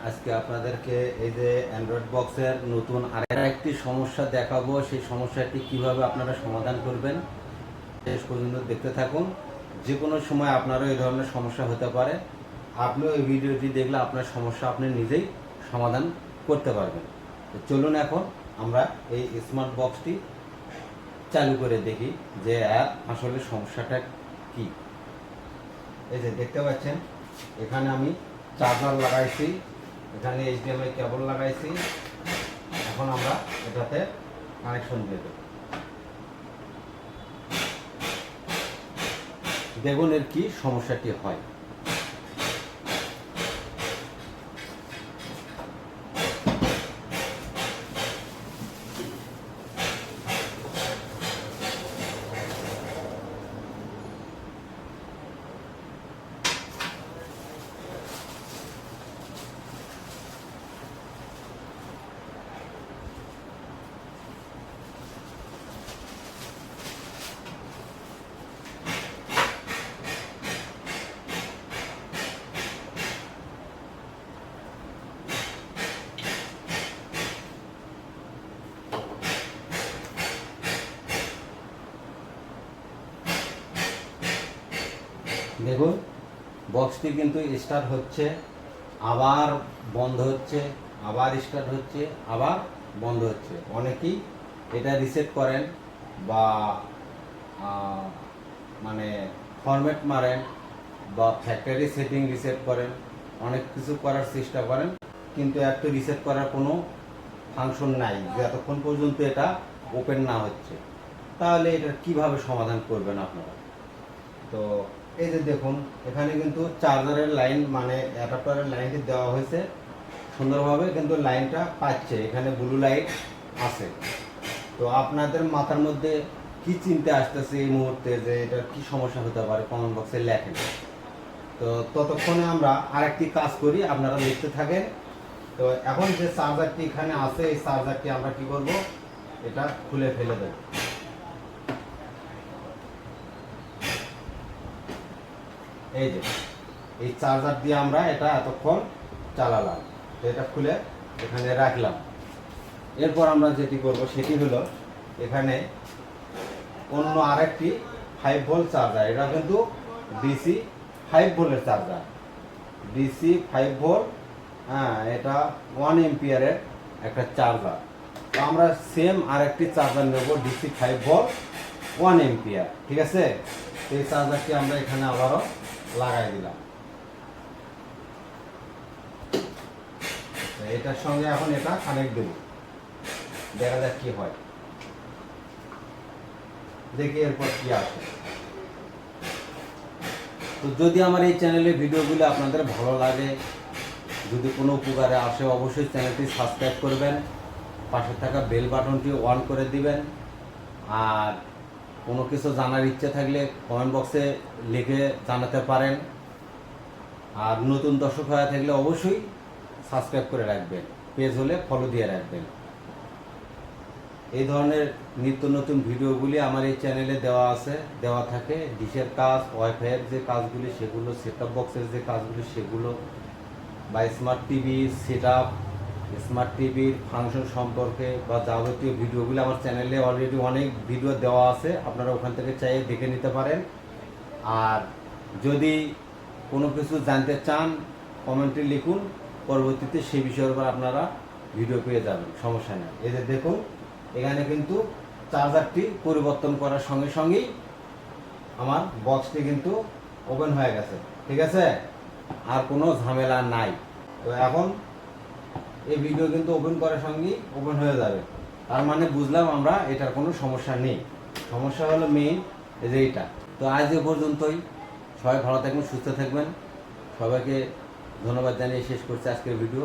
আজকে আপনাদেরকে এই যে অ্যান্ড্রয়েড বক্সের নতুন আরেকটি সমস্যা দেখাবো। সেই সমস্যাটি কিভাবে আপনারা সমাধান করবেন শেষ পর্যন্ত দেখতে থাকুন। যে কোনো সময় আপনারও এই ধরনের সমস্যা হতে পারে। আপনিও এই ভিডিওটি দেখলে আপনার সমস্যা আপনি নিজেই সমাধান করতে পারবেন। তো চলুন এখন আমরা এই স্মার্ট বক্সটি চালু করে দেখি যে আসলে সমস্যাটা কি। এই যে দেখতে পাচ্ছেন এখানে আমি চার্জার লাগাইছি, এখানে এইচডিএমআই কেবল লাগাইছি। এখন আমরা এটাতে কানেকশন দিয়ে দেব। দেখুন এর কি সমস্যাটি হয়। দেখুন বক্সটি কিন্তু স্টার্ট হচ্ছে, আবার বন্ধ হচ্ছে, আবার স্টার্ট হচ্ছে, আবার বন্ধ হচ্ছে। অনেকেই এটা রিসেট করেন বা মানে ফরম্যাট মারেন বা ফ্যাক্টরি সেটিং রিসেট করেন, অনেক কিছু করার চেষ্টা করেন, কিন্তু একটা রিসেট করার কোনো ফাংশন নাই যতক্ষণ পর্যন্ত এটা ওপেন না হচ্ছে। তাহলে এটা কিভাবে সমাধান করবেন আপনারা? তো এই যে দেখুন এখানে কিন্তু চার্জারের লাইন মানে অ্যাডাপ্টারের লাইনটি দেওয়া হয়েছে সুন্দরভাবে, কিন্তু লাইনটা পাচ্ছে, এখানে ব্লু লাইট আছে। তো আপনাদের মাথার মধ্যে কি চিন্তা আসতেছে এই মুহূর্তে যে এটা কি সমস্যা হতে পারে কমেন্ট বক্সে লেখেন। তো ততক্ষণে আমরা আরেকটি কাজ করি, আপনারা লিখতে থাকেন। তো এখন যে চার্জারটি এখানে আছে এই চার্জারটি আমরা কি করব, এটা খুলে ফেলে দেব। এই যে এই চার্জার দিয়ে আমরা এটা এতক্ষণ চালালাম, তো এটা খুলে এখানে রাখলাম। এরপর আমরা যেটি করব সেটি হলো এখানে অন্য আরেকটি 5 ভোল্ট চার্জার, এটা কিন্তু ডিসি 5 ভোল্টের চার্জার, ডিসি 5 ভোল্ট। হ্যাঁ, এটা 1 এম্পিয়ারের একটা চার্জার। তো আমরা সেম আরেকটি চার্জার নেব ডিসি 5 ভোল্ট 1 এম্পিয়ার, ঠিক আছে। এই চার্জারটি আমরা এখানে আবারও লাগাই দিলাম। এটার সঙ্গে এখন এটা কানেক্ট দেব, দেখা যাক কি হয়, দেখি এরপর কি আসে। তো যদি আমার এই চ্যানেলের ভিডিওগুলো আপনাদের ভালো লাগে, যদি কোনো উপকারে আসে, অবশ্যই চ্যানেলটি সাবস্ক্রাইব করবেন, পাশে থাকা বেল বাটনটি অন করে দিবেন। আর কোনো কিছু জানার ইচ্ছে থাকলে কমেন্ট বক্সে লিখে জানাতে পারেন। আর নতুন দর্শক হয়ে থাকলে অবশ্যই সাবস্ক্রাইব করে রাখবেন, পেজ হলে ফলো দিয়ে রাখবেন। এই ধরনের নিত্য নতুন ভিডিওগুলি আমার এই চ্যানেলে দেওয়া থাকে। ডিশের কাজ, ওয়াইফাইয়ের যে কাজগুলি সেগুলো, সেট আপ বক্সের যে কাজগুলি সেগুলো, বা smart TV set up, smart টিভির ফাংশন সম্পর্কে বা যাবতীয় ভিডিওগুলি আমার চ্যানেলে অলরেডি অনেক ভিডিও দেওয়া আছে, আপনারা ওখান থেকে চাইয়ে দেখে নিতে পারেন। আর যদি কোনো কিছু জানতে চান কমেন্টে লিখুন, পরবর্তীতে সেই বিষয়ের উপর আপনারা ভিডিও পেয়ে যাবেন, সমস্যা নেই। এই যে দেখুন এখানে কিন্তু চার্জারটি পরিবর্তন করার সঙ্গে সঙ্গেই আমার বক্সটি কিন্তু ওপেন হয়ে গেছে, ঠিক আছে, আর কোনো ঝামেলা নাই। তো এখন এই ভিডিও কিন্তু ওপেন করার সঙ্গেই ওপেন হয়ে যাবে, তার মানে বুঝলাম আমরা এটার কোনো সমস্যা নেই। সমস্যা হলো মেইন এই যে এইটা। তো আজ এ পর্যন্তই, সবাই ভালো থাকবেন, সুস্থ থাকবেন। সবাইকে ধন্যবাদ জানিয়ে শেষ করছি আজকের ভিডিও।